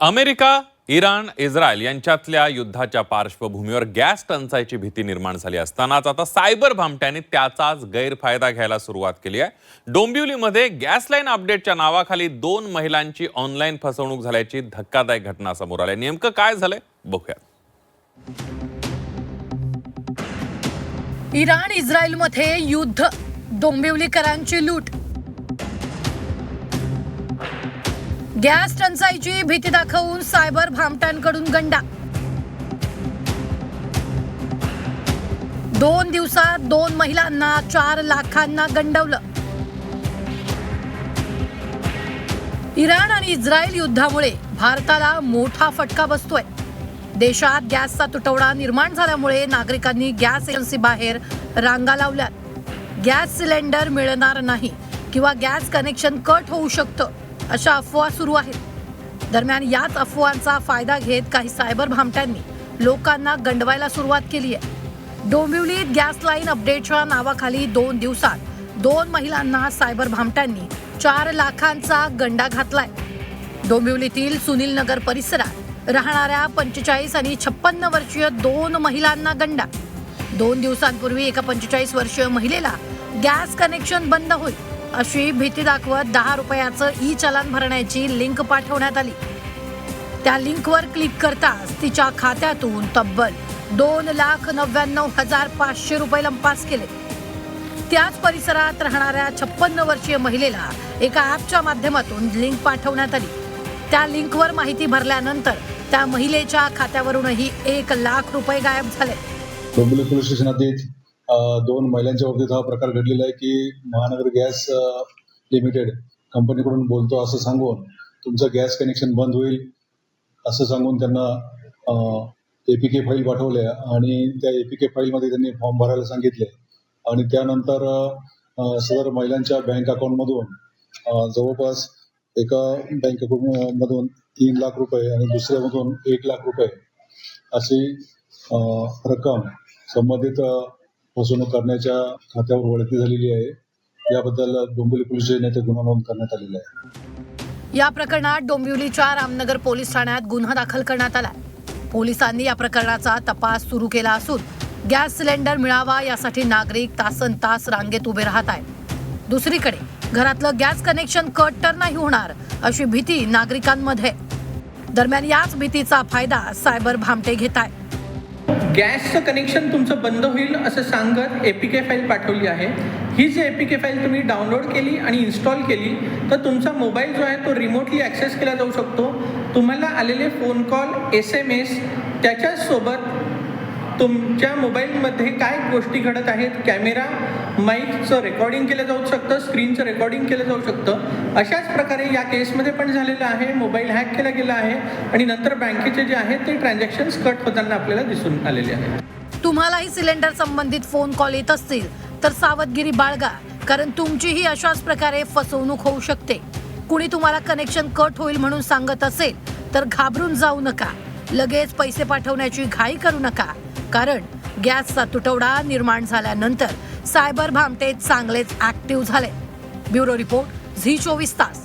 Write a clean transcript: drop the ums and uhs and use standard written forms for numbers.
America, Iran, Israel यांच्यातल्या युद्धाच्या पार्श्वभूमीवर गॅस टंचाईची भीती निर्माण झाली असतानाच आता सायबर भामट्यांनी त्याचाच गैरफायदा घ्यायला सुरुवात केली आहे। डोंबिवलीमध्ये गॅस लाईन अपडेटच्या नावाखाली 2 महिलांची ऑनलाईन फसवणूक झाल्याची धक्कादायक घटना समोर आली। नेमकं काय झालंय बघूया। इराण इस्रायलमध्ये युद्ध, डोंबिवलीकरांची लूट। गॅस टंचाईची भीती दाखवून सायबर भामट्यांकडून गंडा। 2 दिवसात 2 महिलांना 4 लाखांना गंडवलं। इराण आणि इस्रायल युद्धामुळे भारताला मोठा फटका बसतोय। देशात गॅसचा तुटवडा निर्माण झाल्यामुळे नागरिकांनी गॅस एजन्सी बाहेर रांगा लावल्यात। गॅस सिलेंडर मिळणार नाही किंवा गॅस कनेक्शन कट होऊ शकतं अशा अफवा सुरू आहेत। दरम्यान याच अफवांचा फायदा घेत काही सायबर भामट्यांनी लोकांना गंडवायला सुरुवात केली आहे। डोंबिवलीत गॅस लाईन अपडेटच्या नावाखाली 2 दिवसात 2 महिलांना सायबर भामट्यांनी 4 लाखांचा गंडा घातलाय। डोंबिवलीतील सुनील नगर परिसरात राहणाऱ्या 45 आणि 56 वर्षीय 2 महिलांना गंडा। 2 दिवसांपूर्वी एका 45 वर्षीय महिलेला गॅस कनेक्शन बंद होईल अशी भीती दाखवत 10 रुपयाचं ई चलान भरण्याची लिंक पाठवण्यात आली। त्या लिंकवर क्लिक करताच तिच्या खात्यातून तब्बल 2,99,500 रुपये लंपास केले। त्याच परिसरात राहणाऱ्या 56 वर्षीय महिलेला एका ॲपच्या माध्यमातून लिंक पाठवण्यात आली। त्या लिंकवर माहिती भरल्यानंतर त्या महिलेच्या खात्यावरूनही 1 लाख रुपये गायब झाले। डोंबिवली पोलीस स्टेशनात 2 महिलांच्या बाबतीत हा प्रकार घडलेला आहे की महानगर गॅस लिमिटेड कंपनीकडून बोलतो असं सांगून तुमचं गॅस कनेक्शन बंद होईल असं सांगून त्यांना APK फाईल पाठवल्या आणि त्या APK फाईलमध्ये त्यांनी फॉर्म भरायला सांगितले आणि त्यानंतर सदर महिलांच्या बँक अकाउंटमधून जवळपास एका बँक अकाउंटमधून 3 लाख रुपये आणि दुसऱ्यामधून 1 लाख रुपये अशी रक्कम संबंधित फसवणूक करण्याच्या खात्यावर वळती झालेली आहे। याबद्दल डोंबिवली पोलीस स्टेशन गुन्हा नोंद करण्यात आलेला आहे। या प्रकरणात डोंबिवलीच्या रामनगर पोलीस ठाण्यात गुन्हा दाखल करण्यात आला। पोलिसांनी या प्रकरणाचा तपास सुरू केला असून गॅस सिलेंडर मिळावा यासाठी नागरिक तासनतास रांगेत उभे राहत आहेत। दुसरीकडे घरातलं गॅस कनेक्शन कट तर नाही होणार अशी भीती नागरिकांमध्ये। दरम्यान याच भीतीचा फायदा सायबर भामटे घेत आहेत। गॅसचं कनेक्शन तुमचं बंद होईल असं सांगत APK फाईल पाठवली आहे। ही जी APK फाईल तुम्ही डाउनलोड केली आणि इन्स्टॉल केली तर तुमचा मोबाईल जो आहे तो रिमोटली ॲक्सेस केला जाऊ शकतो। तुम्हाला आलेले फोन कॉल, SMS त्याच्यासोबत तुमच्या मोबाईलमध्ये काय गोष्टी घडत आहेत, कॅमेरा, माईकचं रेकॉर्डिंग केलं जाऊ शकतं, स्क्रीनचं रेकॉर्डिंग केलं जाऊ शकतं। अशाच प्रकारे या केसमध्ये पण झालेलं आहे। मोबाईल हॅक केला गेला आहे आणि नंतर बँकेचे जे आहेत ते ट्रान्झॅक्शन्स कट होताना आपल्याला दिसून आलेले आहेत। तुम्हालाही सिलेंडर संबंधित फोन कॉल येत असतील तर सावधगिरी बाळगा, कारण तुमचीही अशाच प्रकारे फसवणूक होऊ शकते। कुणी तुम्हाला कनेक्शन कट होईल म्हणून सांगत असेल तर घाबरून जाऊ नका, लगेच पैसे पाठवण्याची घाई करू नका, कारण गॅसचा तुटवडा निर्माण झाल्यानंतर सायबर भामटे चांगलेच ऍक्टिव्ह झाले। ब्युरो रिपोर्ट, झी 24 तास।